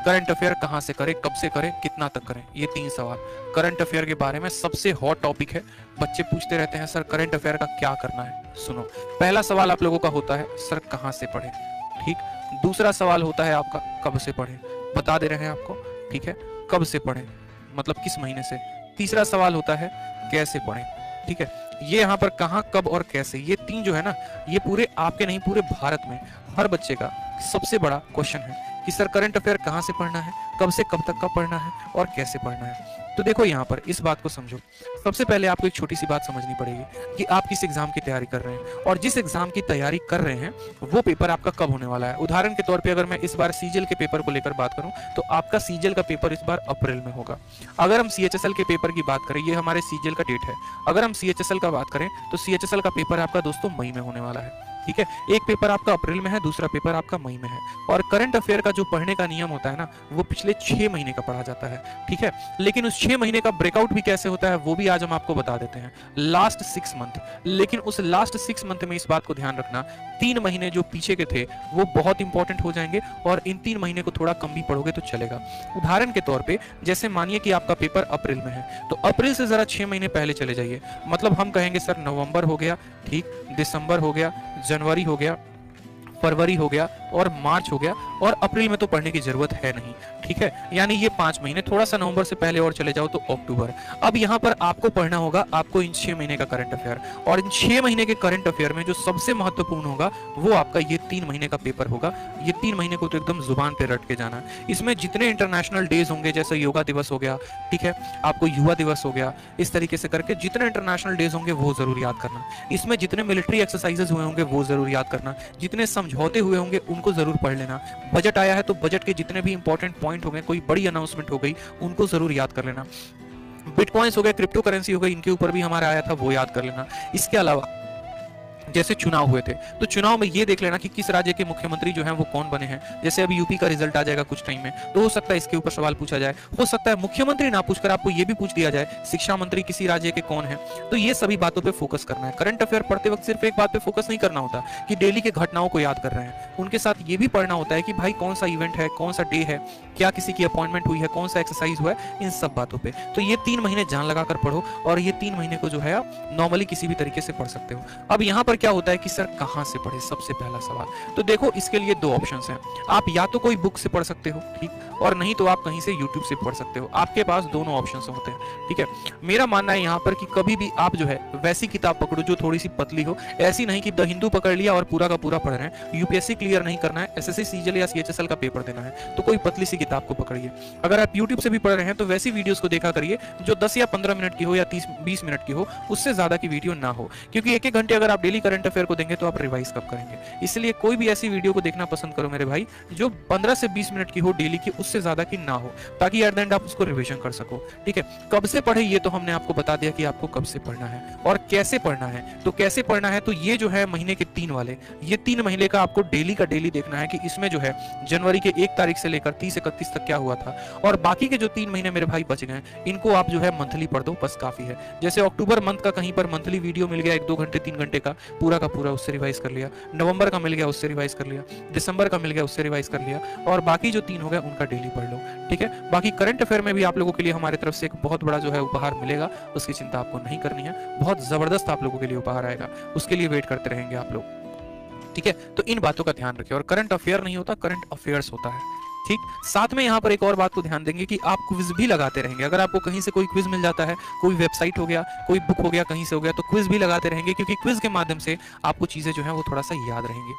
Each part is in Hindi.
करंट अफेयर कहाँ से करें, कब से करें, कितना तक करें, ये 3 सवाल करंट अफेयर के बारे में सबसे हॉट टॉपिक है। बच्चे पूछते रहते हैं सर करंट अफेयर का क्या करना है। सुनो, पहला सवाल आप लोगों का होता है सर कहाँ से पढ़े, ठीक। दूसरा सवाल होता है आपका कब से पढ़े, बता दे रहे हैं आपको, ठीक है, कब से पढ़े मतलब किस महीने से। तीसरा सवाल होता है कैसे पढ़े, ठीक है। ये यहाँ पर कहाँ, कब और कैसे, ये 3 जो है ना, ये पूरे आपके नहीं पूरे भारत में हर बच्चे का सबसे बड़ा क्वेश्चन है कि सर करंट अफेयर कहाँ से पढ़ना है, कब से कब तक का पढ़ना है और कैसे पढ़ना है। तो देखो यहाँ पर इस बात को समझो। सबसे पहले आपको एक छोटी सी बात समझनी पड़ेगी कि आप किस एग्जाम की तैयारी कर रहे हैं और जिस एग्जाम की तैयारी कर रहे हैं वो पेपर आपका कब होने वाला है। उदाहरण के तौर पे अगर मैं इस बार सीजीएल के पेपर को लेकर बात करूं तो आपका सीजीएल का पेपर इस बार अप्रैल में होगा। अगर हम सीएचएसएल के पेपर की बात करें, ये हमारे सीजीएल का डेट है, अगर हम सीएचएसएल का बात करें तो सीएचएसएल का पेपर आपका दोस्तों मई में होने वाला है, ठीक है। एक पेपर आपका अप्रैल में है, दूसरा पेपर आपका मई में है। और करंट अफेयर का जो पढ़ने का नियम होता है ना, वो पिछले 6 महीने का पढ़ा जाता है, ठीक है। लेकिन उस 6 महीने का ब्रेकआउट भी कैसे होता है वो भी आज हम आपको बता देते हैं, लास्ट 6 मंथ। लेकिन उस लास्ट 6 मंथ में इस बात को ध्यान रखना, 3 महीने जो पीछे के थे वो बहुत इंपॉर्टेंट हो जाएंगे और इन 3 महीने को थोड़ा कम भी पढ़ोगे तो चलेगा। उदाहरण के तौर पे जैसे मानिए कि आपका पेपर अप्रैल में है, तो अप्रैल से जरा 6 महीने पहले चले जाइए। मतलब हम कहेंगे सर नवंबर हो गया, ठीक, दिसंबर हो गया, जनवरी हो गया, फरवरी हो गया और मार्च हो गया, और अप्रैल में तो पढ़ने की जरूरत है नहीं, ठीक है। यानी ये 5 महीने, थोड़ा सा नवंबर से पहले और चले जाओ तो अक्टूबर। अब यहाँ पर आपको पढ़ना होगा आपको इन 6 महीने का करंट अफेयर, और इन 6 महीने के करंट अफेयर में जो सबसे महत्वपूर्ण होगा वो आपका ये 3 महीने का पेपर होगा। ये 3 महीने को तो एकदम जुबान पे रट के जाना। इसमें जितने इंटरनेशनल डेज होंगे, जैसे योगा दिवस हो गया, ठीक है, आपको युवा दिवस हो गया, इस तरीके से करके जितने इंटरनेशनल डेज होंगे वो जरूर याद करना। इसमें जितने मिलिट्री एक्सरसाइजेस हुए होंगे वो जरूर याद करना, जितने समझौते हुए होंगे उनको जरूर पढ़ लेना। बजट आया है तो बजट के जितने भी इंपॉर्टेंट पॉइंट हो गए, कोई बड़ी अनाउंसमेंट हो गई, उनको जरूर याद कर लेना। बिटकॉइंस हो गए, क्रिप्टो करेंसी हो गई, इनके ऊपर भी हमारा आया था, वो याद कर लेना। इसके अलावा जैसे चुनाव हुए थे तो चुनाव में ये देख लेना कि किस राज्य के मुख्यमंत्री जो हैं वो कौन बने हैं। जैसे अभी यूपी का रिजल्ट आ जाएगा कुछ टाइम में, तो हो सकता है इसके ऊपर सवाल पूछा जाए। हो सकता है मुख्यमंत्री ना पूछकर आपको ये भी पूछ दिया जाए शिक्षा मंत्री किसी राज्य के कौन है। तो ये सभी बातों पे फोकस करना है। करंट अफेयर पढ़ते वक्त सिर्फ एक बात पे फोकस नहीं करना होता कि डेली के घटनाओं को याद कर रहे हैं, उनके साथ ये भी पढ़ना होता है कि भाई कौन सा इवेंट है, कौन सा डे है, क्या किसी की अपॉइंटमेंट हुई है, कौन सा एक्सरसाइज हुआ है, इन सब बातों पे। तो ये 3 महीने जान लगाकर पढ़ो और ये 3 महीने को जो है आप नॉर्मली किसी भी तरीके से पढ़ सकते हो। अब यहाँ पर क्या होता है कि सर कहां से पढ़े, सबसे पहला सवाल। तो देखो इसके लिए 2 ऑप्शंस हैं। आप या तो कोई बुक से पढ़ सकते हो, ठीक, और नहीं तो आप कहीं से यूट्यूब से पढ़ सकते हो। आपके पास दोनों ऑप्शंस होते हैं, ठीक है। मेरा मानना है यहाँ पर कि कभी भी आप जो है वैसी किताब पकड़ो जो थोड़ी सी पतली हो। ऐसी नहीं कि द हिंदू पकड़ लिया और पूरा का पूरा पढ़ रहे हैं। यूपीएससी क्लियर नहीं करना है, एसएससी सीजीएल या सीएचएसएल का पेपर देना है, तो कोई पतली सी किताब को पकड़िए। अगर आप यूट्यूब से भी पढ़ रहे हैं तो वैसी वीडियोस को देखा करिए जो 10 या 15 मिनट की हो या 30-20 मिनट की हो, उससे ज्यादा की वीडियो ना हो। क्योंकि 1-1 घंटे अगर आप डेली करंट अफेयर को देंगे तो आप रिवाइज कब करेंगे। इसलिए कोई भी ऐसी वीडियो को देखना पसंद करो मेरे भाई जो 15 से 20 मिनट की हो डेली की, उससे ज्यादा की ना हो, ताकि एट द एंड आप उसको रिवीजन कर सको, ठीक है। कब से पढ़े ये तो हमने आपको बता दिया कि आपको कब से पढ़ना है और कैसे पढ़ना है। तो कैसे पढ़ना है, तो ये जो है महीने के 3 वाले, ये 3 महीने का आपको डेली का डेली देखना है कि इसमें जो है जनवरी के 1 तारीख से लेकर 30-31 तक क्या हुआ था, और बाकी के जो 3 महीने मेरे भाई बच गए इनको आप जो है मंथली पढ़ दो, बस काफी है। जैसे अक्टूबर मंथ का कहीं पर मंथली वीडियो मिल गया 1-2 घंटे 3 घंटे का पूरा, उससे रिवाइज कर लिया। नवंबर का मिल गया, उससे रिवाइज कर लिया। दिसंबर का मिल गया, उससे रिवाइज कर लिया। और बाकी जो 3 हो गए उनका डेली पढ़ लो, ठीक है। बाकी करंट अफेयर में भी आप लोगों के लिए हमारे तरफ से एक बहुत बड़ा जो है उपहार मिलेगा, उसकी चिंता आपको नहीं करनी है। बहुत जबरदस्त आप लोगों के लिए उपहार आएगा, उसके लिए वेट करते रहेंगे आप लोग, ठीक है। तो इन बातों का ध्यान रखिए। और करंट अफेयर नहीं होता, करंट अफेयर्स होता है, ठीक। साथ में यहाँ पर एक और बात को ध्यान देंगे कि आप क्विज भी लगाते रहेंगे। अगर आपको कहीं से कोई क्विज मिल जाता है, कोई वेबसाइट हो गया, कोई बुक हो गया, कहीं से हो गया, तो क्विज भी लगाते रहेंगे, क्योंकि क्विज के माध्यम से आपको चीजें जो है वो थोड़ा सा याद रहेंगी,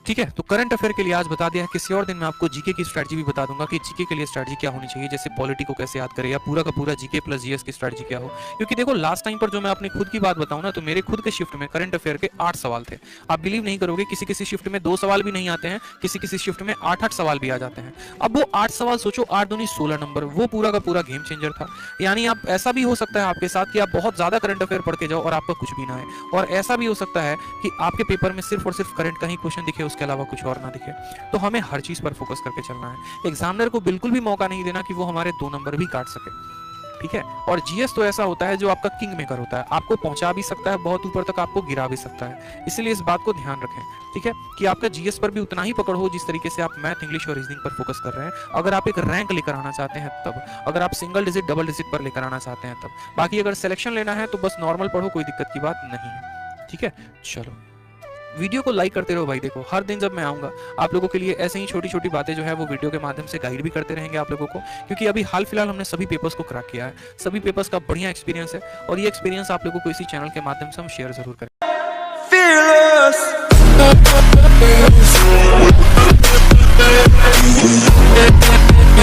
ठीक है। तो करंट अफेयर के लिए आज बता दिया है। किसी और दिन मैं आपको जीके की स्ट्रेटजी भी बता दूंगा कि जीके के लिए स्ट्रेटजी क्या होनी चाहिए, जैसे पॉलिटी को कैसे याद करें, या पूरा का पूरा जीके प्लस जीएस की स्ट्रेटजी क्या हो। क्योंकि देखो लास्ट टाइम पर जो मैं अपनी खुद की बात बताऊं ना, तो मेरे खुद के शिफ्ट में करंट अफेयर के 8 सवाल थे। आप बिलीव नहीं करोगे, किसी शिफ्ट में 2 सवाल भी नहीं आते हैं, किसी शिफ्ट में 8-8 सवाल भी आ जाते हैं। अब वो 8 सवाल सोचो, 8 दूनी 16 नंबर, वो पूरा का पूरा गेम चेंजर था। यानी आप ऐसा भी हो सकता है आपके साथ कि आप बहुत ज्यादा करंट अफेयर पढ़ के जाओ और आपका कुछ भी ना आए, और ऐसा भी हो सकता है कि आपके पेपर में सिर्फ और सिर्फ करंट का ही क्वेश्चन दिखे, उसके अलावा कुछ और ना दिखे। तो हमें हर चीज पर फोकस करके चलना है। एग्जामिनर को बिल्कुल भी मौका नहीं देना कि वो हमारे 2 नंबर भी काट सके। ठीक है। और जीएस तो ऐसा होता है जो आपका किंग मेकर होता है, आपको पहुंचा भी सकता है बहुत ऊपर तक, आपको गिरा भी सकता है। इसलिए इस बात को ध्यान रखें, ठीक है, कि आपका जीएस पर भी उतना ही पकड़ हो जिस तरीके से आप मैथ, इंग्लिश और रीजनिंग पर फोकस कर रहे हैं। अगर आप एक रैंक लेकर आना चाहते हैं तब, अगर आप सिंगल डिजिट डबल डिजिट पर लेकर आना चाहते हैं तब। बाकी अगर सिलेक्शन लेना है तो बस नॉर्मल पढ़ो, कोई दिक्कत की बात नहीं है, ठीक है। चलो, वीडियो को लाइक करते रहो भाई। देखो हर दिन जब मैं आऊंगा आप लोगों के लिए ऐसे ही छोटी छोटी बातें जो है वो वीडियो के माध्यम से गाइड भी करते रहेंगे आप लोगों को, क्योंकि अभी हाल फिलहाल हमने सभी पेपर्स को क्रैक किया है, सभी पेपर्स का बढ़िया एक्सपीरियंस है, और ये एक्सपीरियंस आप लोगों को इसी चैनल के माध्यम से हम शेयर जरूर करें।